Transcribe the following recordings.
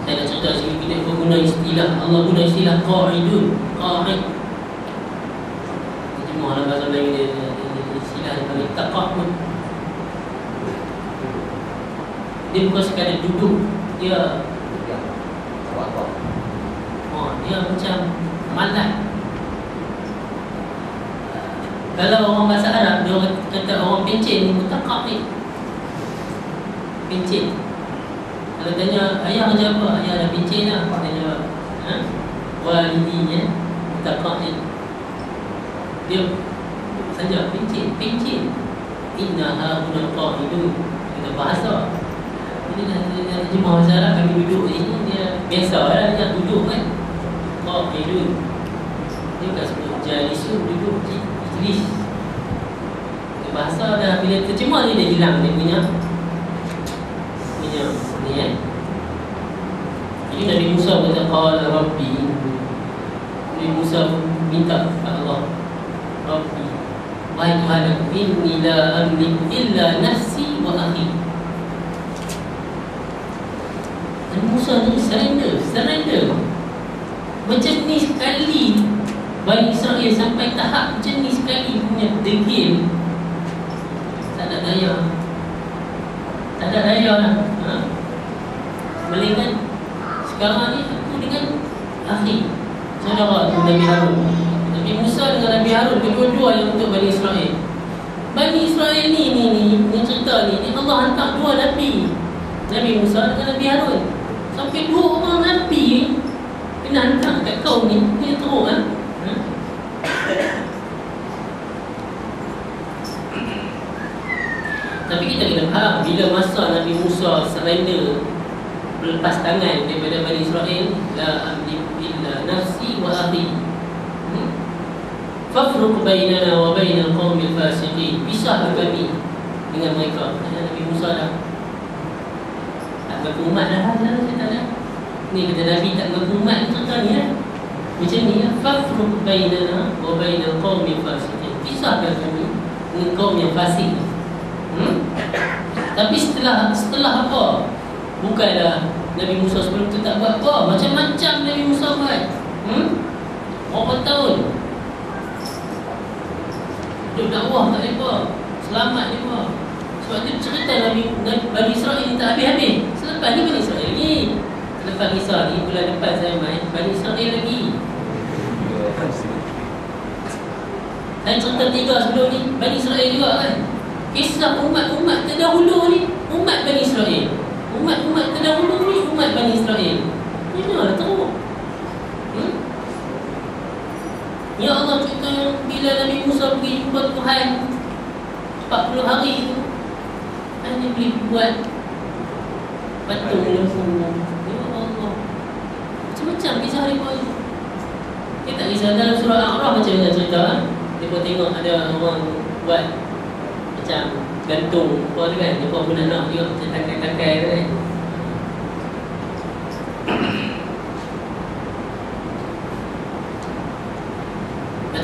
Saya nak cerita sini, kita guna istilah, Allah guna istilah qa'idun, qa'id. Terjemah dalam bahasa Melayu dia istilah yang panggil taqa'ud. Dia bukan sekadar duduk, dia dia macam malat. Kalau orang bahasa Arab, dia kata orang pencen ni mutaqa'id, pencen. Kalau tanya ayah kerja apa? Ayah dah pencen lah. Dia jawab, walidinya mutaqa'id. Dia saja pencen. Innaha huna qa'idun. Kita bahasa. Jadi dah terjemah bahasa Arab, kami duduk ni, dia biasa lah dia duduk kan. Qa'idun. Dia bukan sebut jalisun, duduk ijlis. Dia bahasa dah, bila terjemah ni dia hilang dia punya ni kan. Jadi Nabi Musa kata qala rabbi. Nabi Musa minta kepada Allah, Rabbi, wahai Tuhan, inni la amliku illa nafsi wa akhi. Nabi Musa tu surrender. Macam ni sekali Bani Israel sampai tahap macam ni sekali punya degil. Tak ada daya lah. Melainkan sekarang ni aku dengan akhi, saudara tu Nabi Harun. Nabi Musa dengan Nabi Harun, kedua-dua yang untuk Bani Israel. Bani Israel ni cerita ni Allah hantar dua Nabi, Nabi Musa dengan Nabi Harun. Sampai dua orang Nabi ni kena hantar kat kau ni, dia teruk kan. Tapi kita kena faham, bila masa Nabi Musa surrender, berlepas tangan daripada Bani Israel, la amliku illa nafsi wa akhi, fafruq bainana wa bainal qaumil fasiqin. Pisahkan kami dengan mereka. Nabi Musa dah tak berumat dah cerita dah. Ni kata Nabi tak berumat cerita ni lah. Macam ni lah, fafruq bainana wa bainal qaumil fasiqin. Pisahkan kami dengan kaum yang fasik. Tapi setelah apa? Bukanlah Nabi Musa sebelum tu tak buat apa. Macam-macam Nabi Musa buat. Berapa tahun duduk dakwah tak lepas, selamat lepas. Sebab tu cerita Bani Israel ni tak habis-habis. Selepas ni Bani Israel ni, selepas Isa ni, bulan depan saya main Bani Israel lagi. Saya cerita 3 sebelum ni Bani Israel juga kan. Kisah umat-umat terdahulu ni, umat Bani Israel. Umat-umat terdahulu ni, umat Bani Israel. Ini lah teruk. Ya Allah, cerita bila Nabi Musa pergi jumpa Tuhan 40 hari tu, hanya boleh buat patung lembu. Ya Allah, macam-macam kisah mereka ni. Dia tak kisah dalam surah Al-A'raf macam mana cerita. Dia pun tengok ada orang buat macam gantung apa tu kan. Dia pun nak juga macam takai-takai tu kan.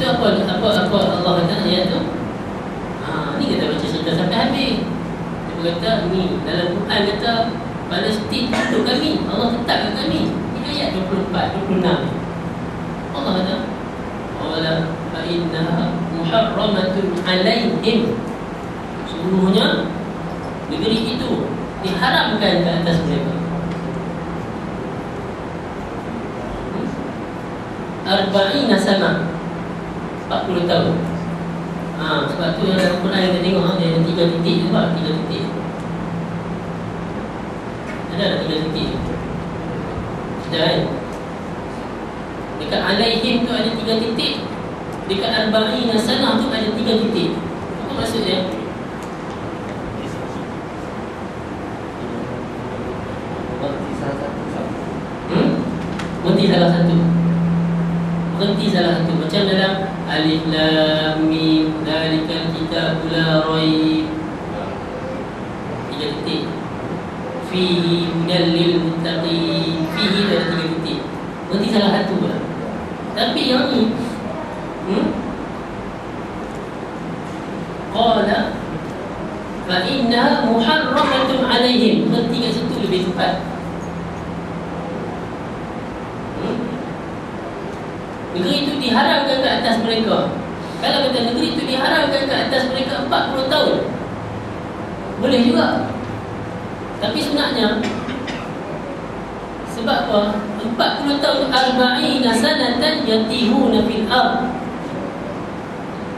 Lepas tu apa Allah kata ayat tu? Ni kita baca cerita sampai habis. Dia pun kata ni dalam Quran kata Palestin untuk kami, Allah tetapkan kami. Ni ayat 24, 26. Allah kata wala fa innaha muharramatun alaihim. Sungguhnya negeri itu diharamkan ke atas mereka. 40 sana, 40 tahun. Sebab tu dalam Quran kita tengok dia ada 3 titik tu, 3 titik. Ada 3 titik. Dan dekat alaihim tu ada 3 titik. Dekat 40 sana tu ada 3 titik. Apa maksudnya? Berhenti salah satu. Berhenti salah satu. Macam dalam Alif Lam Mim Dzalikal Kitabul La Raib, 3 titik. Fihi hudal lil muttaqin. Fihi ada 3 titik. Berhenti salah satu pula. Tapi yang ni qala fa inna muharramatun alaihim. Berhenti kat situ lebih tepat. negeri itu diharamkan ke atas mereka. Kalau kata negeri itu diharamkan ke atas mereka 40 tahun, boleh juga. Tapi sebenarnya sebab apa? 40 tahun, arba'ina sanatan yatihuna fil ard.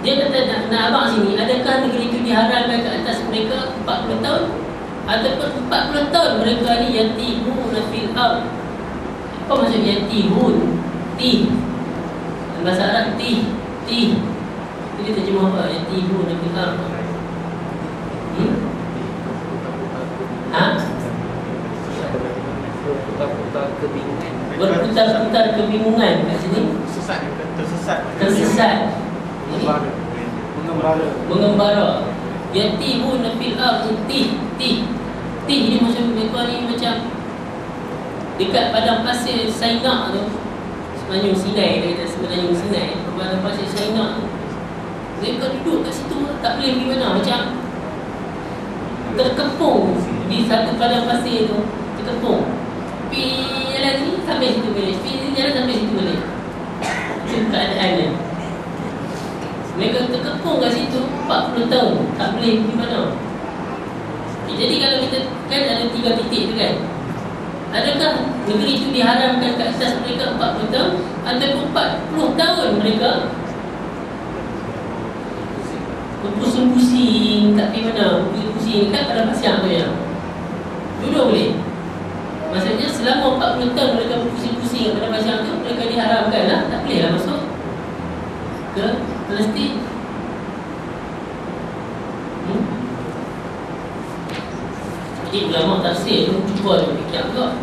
Dia kata nak abang sini, adakah negeri itu diharamkan ke atas mereka 40 tahun ataupun 40 tahun mereka ni yatihuna fil ard? Apa maksud yatihun? Tih, bahasa Arab tih. Jadi terjemah apa? Yatihuna fil ard. Berputar kebingungan. Berputar-putar kebingungan kat sini. Tersesat. Mengembara. Yatihuna fil ard. Tih ni maksud mereka ni macam dekat padang pasir Sinai tu, Semenanjung Sinai, dia kata Semenanjung Sinai, padang pasir Sinai tu. Mereka duduk kat situ tak boleh pergi mana, macam terkepung di satu padang pasir tu, terkepung. Pergi jalan ni sampai situ boleh, pergi jalan sampai situ boleh. Itu keadaannya. Mereka terkepung kat situ 40 tahun, tak boleh pergi mana. Jadi kalau kita kan ada 3 titik tu kan, adakah negeri itu diharamkan ke atas mereka 40 tahun ataupun 40 tahun mereka pusing-pusing tak pergi mana, pusing-pusing kan pada pasang tu ya. Duduk boleh. Maksudnya selama 40 tahun mereka pusing-pusing pada pasang tu, mereka diharamkan lah, tak boleh lah masuk ke Palestin. Jadi ulama tafsir tu cuba dia fikir juga.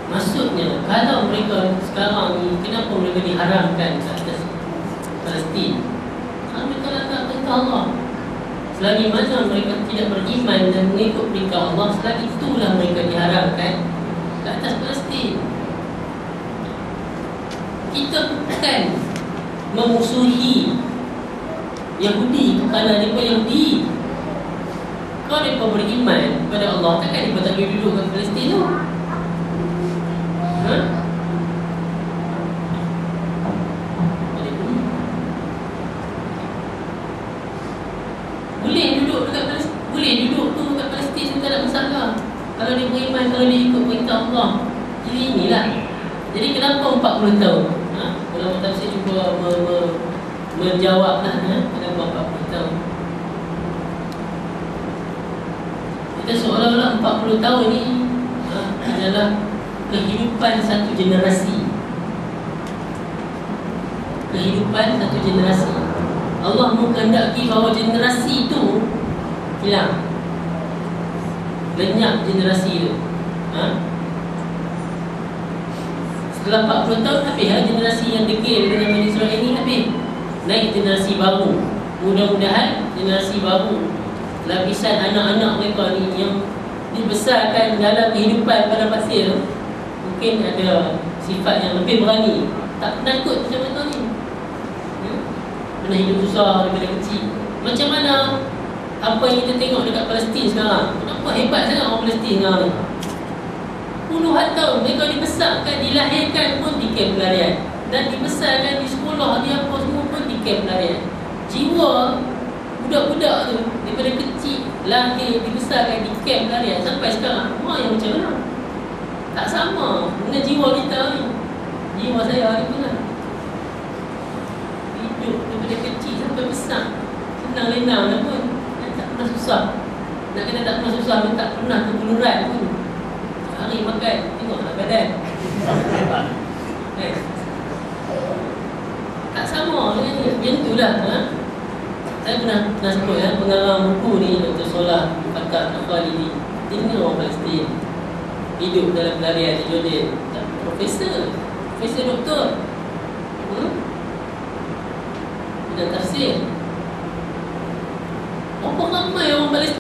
Maksudnya kalau mereka sekarang ni, kenapa mereka diharamkan ke atas Palestin? Kerana mereka nak perintah Allah. Selagi mana mereka tidak beriman dan mengikut perintah Allah, selagi itulah mereka diharamkan ke atas Palestin. Kita bukan memusuhi Yahudi kerana mereka Yahudi. Kalau mereka beriman kepada Allah, takkan mereka tak boleh duduk kat Palestin tu? Boleh duduk dekat Palestin, boleh duduk tu kat Palestin, tak ada masalah. Kalau dia beriman, kalau dia ikut perintah Allah. Jadi inilah. Jadi kenapa 40 tahun? Ulama tafsir cuba menjawablah kenapa 40 tahun. Kita seolah-olah 40 tahun ni adalah kehidupan satu generasi. Kehidupan satu generasi. Allah menghendaki bahawa generasi itu hilang, lenyap generasi itu. Setelah 40 tahun habis generasi yang degil dengan Bani Israel ini habis. Naik generasi baru. Mudah-mudahan generasi baru, lapisan anak-anak mereka ni yang dibesarkan dalam kehidupan pada pasir, mungkin ada sifat yang lebih berani, tak penakut macam mereka ni. Pernah hidup susah daripada kecil. Macam mana apa yang kita tengok dekat Palestin sekarang? Kenapa hebat sangat orang Palestin sekarang ni? Puluhan tahun mereka dibesarkan, dilahirkan pun di kamp pelarian, dan dibesarkan di sekolah, di apa semua pun di kamp pelarian. Jiwa budak-budak tu daripada kecil lahir dibesarkan di kamp pelarian sampai sekarang, wah yang macam mana? Tak sama dengan jiwa kita ni. Jiwa saya hari tu lah, hidup daripada kecil sampai besar, senang-lenang lah pun, tak pernah susah. Nak kena tak pernah susah pun, tak pernah terkeluran pun. Hari makan, tengoklah badan. Tak sama macam tu lah. Saya pernah sebut pengarang buku ni, Dr. Solah Fakat Al-Khalidi. Dia ni orang Palestin, hidup dalam pelarian di Jordan. Profesor doktor dan tafsir. Berapa ramai orang Palestin